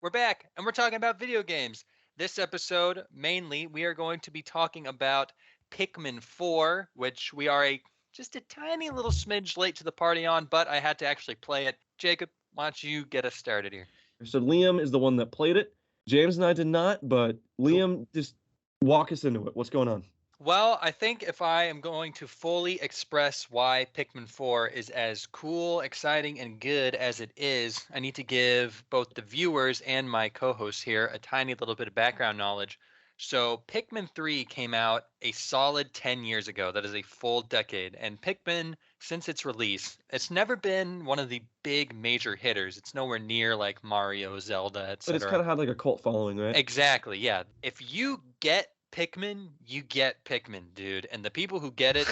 We're back and we're talking about video games. This episode, mainly, we are going to be talking about Pikmin 4, which we are just a tiny little smidge late to the party on, but I had to actually play it. Jacob, why don't you get us started here? So Liam is the one that played it. James and I did not, but Cool. Liam, just walk us into it. What's going on? Well, I think if I am going to fully express why Pikmin 4 is as cool, exciting, and good as it is, I need to give both the viewers and my co hosts here a tiny little bit of background knowledge. So, Pikmin 3 came out a solid 10 years ago. That is a full decade. And Pikmin, since its release, it's never been one of the big major hitters. It's nowhere near like Mario, Zelda, But it's kind etc. of had like a cult following, right? Exactly, yeah. If you get Pikmin, you get Pikmin, dude. And the people who get it,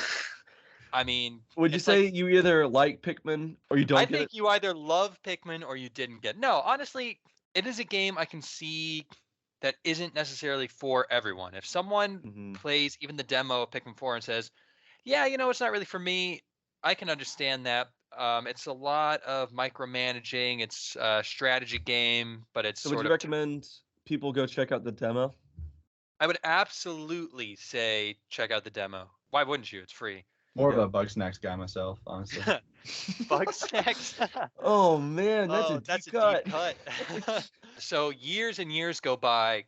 I mean, Would you it's like say you either like Pikmin or you I don't get think it? you either love Pikmin or you didn't get. No, honestly, it is a game I can see that isn't necessarily for everyone. If someone Hmm. plays even the demo of Pikmin 4 and says, "Yeah, it's not really for me," I can understand that. It's a lot of micromanaging. It's a strategy game, but it's So would sort you of recommend people go check out the demo? I would absolutely say check out the demo. Why wouldn't you? It's free. More of Yeah. a Bug Snacks guy myself, honestly. Bug snacks. Oh man, that's a Oh, deep that's a deep cut. cut. So years and years go by.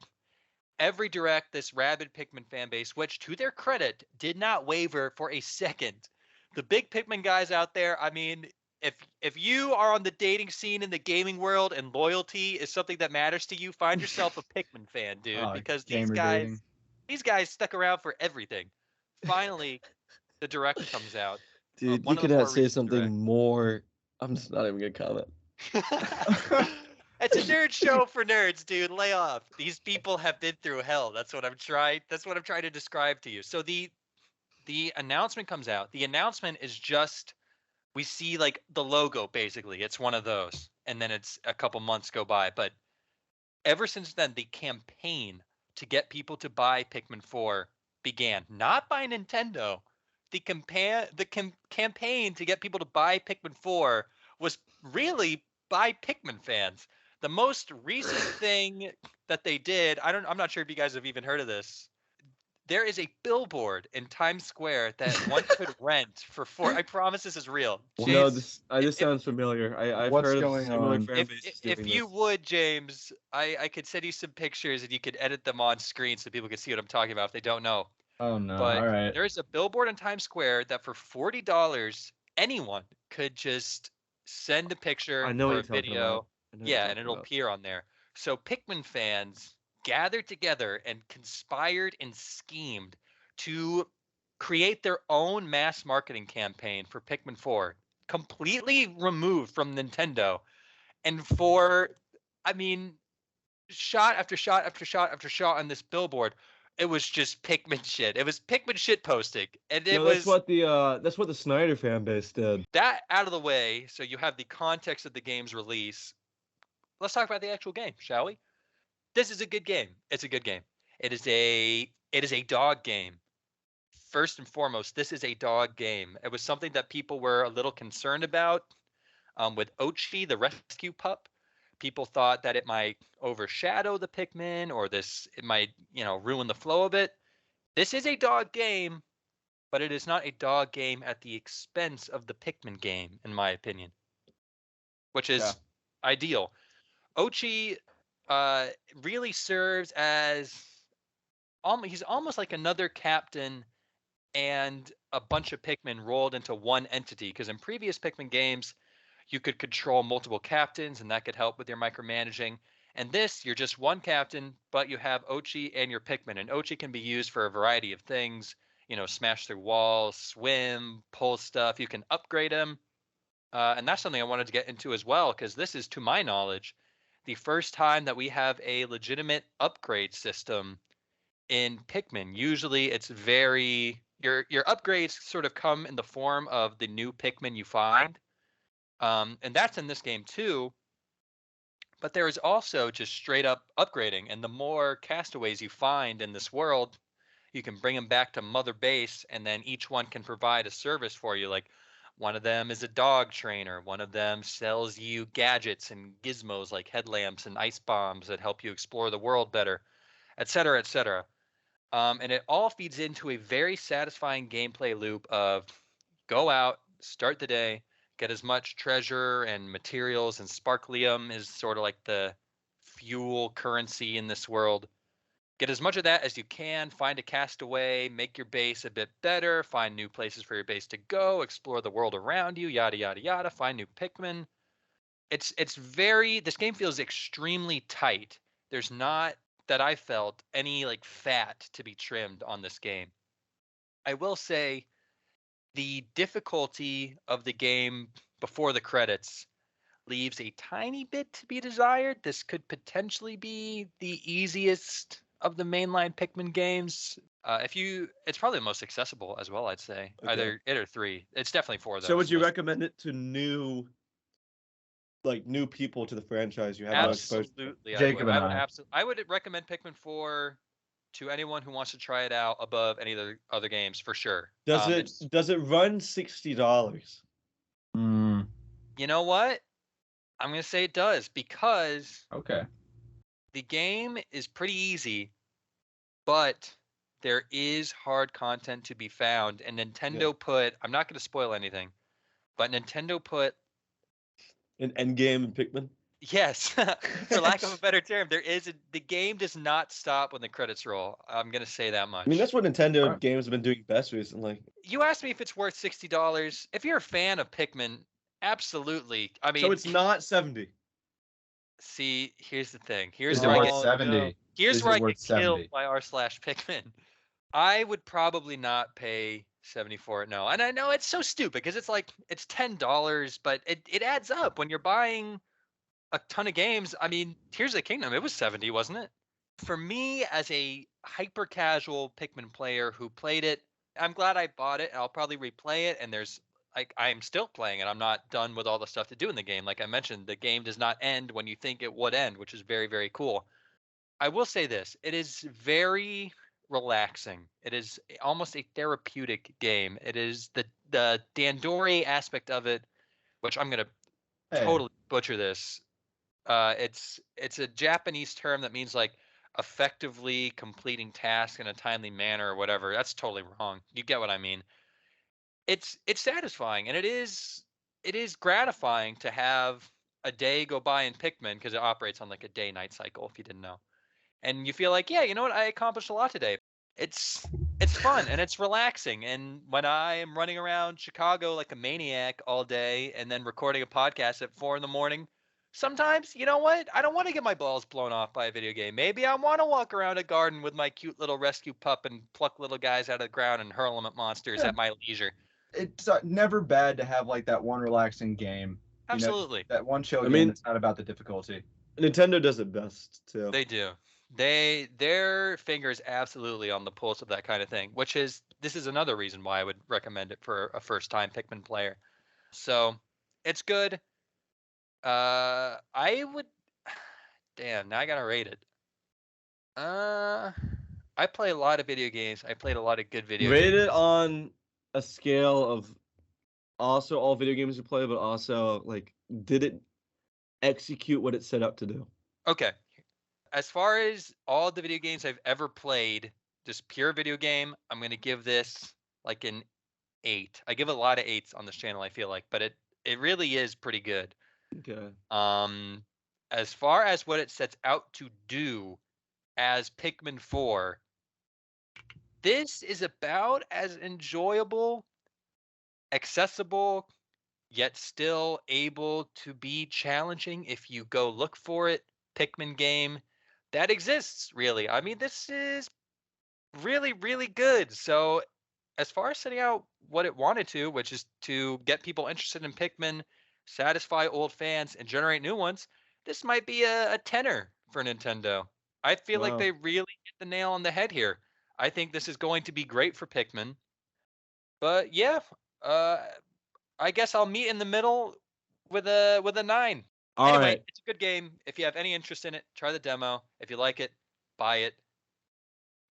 Every direct, this rabid Pikmin fan base, which to their credit did not waver for a second. The big Pikmin guys out there, I mean, if you are on the dating scene in the gaming world and loyalty is something that matters to you, find yourself a Pikmin fan, dude, because Gamer dating. these guys stuck around for everything. Finally, the direct comes out. Dude, you One of could the not more say recent something more. I'm just not even gonna comment. It's a nerd show for nerds, dude. Lay off. These people have been through hell. That's what I'm trying to describe to you. So the announcement comes out. The announcement is just we see like the logo basically. It's one of those. And then it's a couple months go by, but ever since then the campaign to get people to buy Pikmin 4 began. Not by Nintendo. The campaign to get people to buy Pikmin 4 was really by Pikmin fans. The most recent thing that they did, I'm not sure if you guys have even heard of this. There is a billboard in Times Square that one could rent for four. I promise this is real. No, James, this if sounds familiar. I've What's heard of going similar on? fan if bases if doing you this. would, James, I could send you some pictures and you could edit them on screen so people can see what I'm talking about if they don't know. Oh no. But All right. there's a billboard in Times Square that for $40 anyone could just send a I picture know what or you're a talking about. video, I know what yeah, you're and talking it'll about. appear on there. So Pikmin fans gathered together and conspired and schemed to create their own mass marketing campaign for Pikmin 4, completely removed from Nintendo. And I mean, shot after shot after shot after shot on this billboard, it was just Pikmin shit. It was Pikmin shit posting, and it No, was that's what the Snyder fan base did. that out of the way. So you have the context of the game's release. Let's talk about the actual game, shall we? This is a good game. It's a good game. It is a dog game. First and foremost, this is a dog game. It was something that people were a little concerned about with Ochi, the rescue pup. People thought that it might overshadow the Pikmin or it might, ruin the flow of it. This is a dog game, but it is not a dog game at the expense of the Pikmin game, in my opinion, which Yeah. is ideal. Ochi uh, really serves as he's almost like another captain and a bunch of Pikmin rolled into one entity. Because in previous Pikmin games, you could control multiple captains, and that could help with your micromanaging. And this, you're just one captain, but you have Ochi and your Pikmin. And Ochi can be used for a variety of things. Smash through walls, swim, pull stuff. You can upgrade him. And that's something I wanted to get into as well, because this is, to my knowledge, the first time that we have a legitimate upgrade system in Pikmin. Usually it's your upgrades sort of come in the form of the new Pikmin you find. And that's in this game too. But there is also just straight up upgrading. And the more castaways you find in this world, you can bring them back to Mother Base, and then each one can provide a service for you. Like One of them is a dog trainer. One of them sells you gadgets and gizmos like headlamps and ice bombs that help you explore the world better, etc., etc. And it all feeds into a very satisfying gameplay loop of go out, start the day, get as much treasure and materials, and sparklium is sort of like the fuel currency in this world. Get as much of that as you can, find a castaway, make your base a bit better, find new places for your base to go, explore the world around you, yada yada yada, find new Pikmin. It's very this game feels extremely tight. There's not that I felt any like fat to be trimmed on this game. I will say the difficulty of the game before the credits leaves a tiny bit to be desired. This could potentially be the easiest of the mainline Pikmin games. It's probably the most accessible as well. I'd say Okay. either it or 3. It's definitely 4 though. So would you most- recommend it to new people to the franchise you have no exposure to? Absolutely, Jacob and I. I would recommend Pikmin 4 to anyone who wants to try it out above any other games for sure. Does it run $60? Mm, You know what? I'm gonna say it does because okay. the game is pretty easy, but there is hard content to be found. And Nintendo put, I'm not going to spoil anything, but Nintendo put, An endgame in Pikmin? yes, for lack of a better term, the game does not stop when the credits roll. I'm going to say that much. I mean, that's what Nintendo Alright. games have been doing best recently. You asked me if it's worth $60. If you're a fan of Pikmin, absolutely. I mean, So it's not 70. see, here's the thing. Is it where I worth get, no. 70? here's Is where it I get worth killed 70? by r/Pikmin. I would probably not pay 70 for it. No, and I know it's so stupid because it's like it's $10, but it adds up when you're buying a ton of games. I mean, Tears of the Kingdom, it was 70, wasn't it? For me, as a hyper casual Pikmin player who played it, I'm glad I bought it. I'll probably replay it, and there's like I'm still playing it. I'm not done with all the stuff to do in the game. Like I mentioned, the game does not end when you think it would end, which is very, very cool. I will say this: it is very relaxing. It is almost a therapeutic game. It is the Dandori aspect of it, which I'm gonna Hey, totally butcher this. It's a Japanese term that means like effectively completing tasks in a timely manner or whatever. That's totally wrong. You get what I mean. It's satisfying and it is gratifying to have a day go by in Pikmin because it operates on like a day-night cycle, if you didn't know. And you feel like, yeah, you know what? I accomplished a lot today. It's fun and it's relaxing. And when I am running around Chicago like a maniac all day and then recording a podcast at 4 in the morning, sometimes, you know what? I don't want to get my balls blown off by a video game. Maybe I want to walk around a garden with my cute little rescue pup and pluck little guys out of the ground and hurl them at monsters Yeah. at my leisure. it's never bad to have like that one relaxing game. Absolutely. That one chill I game mean- that's not about the difficulty. Nintendo does it best, too. They do. Their fingers absolutely on the pulse of that kind of thing, this is another reason why I would recommend it for a first time Pikmin player. So it's good. I would damn, now I gotta rate it. I play a lot of video games. I played a lot of good video Rate games. it on a scale of also all video games you play, but also, like, did it execute what it set out to do? Okay. As far as all the video games I've ever played, just pure video game, I'm going to give this like an 8. I give a lot of 8s on this channel, I feel like, but it really is pretty good. Okay. As far as what it sets out to do as Pikmin 4, this is about as enjoyable, accessible, yet still able to be challenging if you go look for it Pikmin game that exists, really. I mean, this is really, really good. So, as far as setting out what it wanted to, which is to get people interested in Pikmin, satisfy old fans, and generate new ones, this might be a tenner for Nintendo. I feel like Wow. they really hit the nail on the head here. I think this is going to be great for Pikmin. But yeah, I guess I'll meet in the middle with a 9. All Anyway, right. it's a good game. If you have any interest in it, try the demo. If you like it, buy it.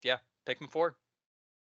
Yeah, Pikmin 4.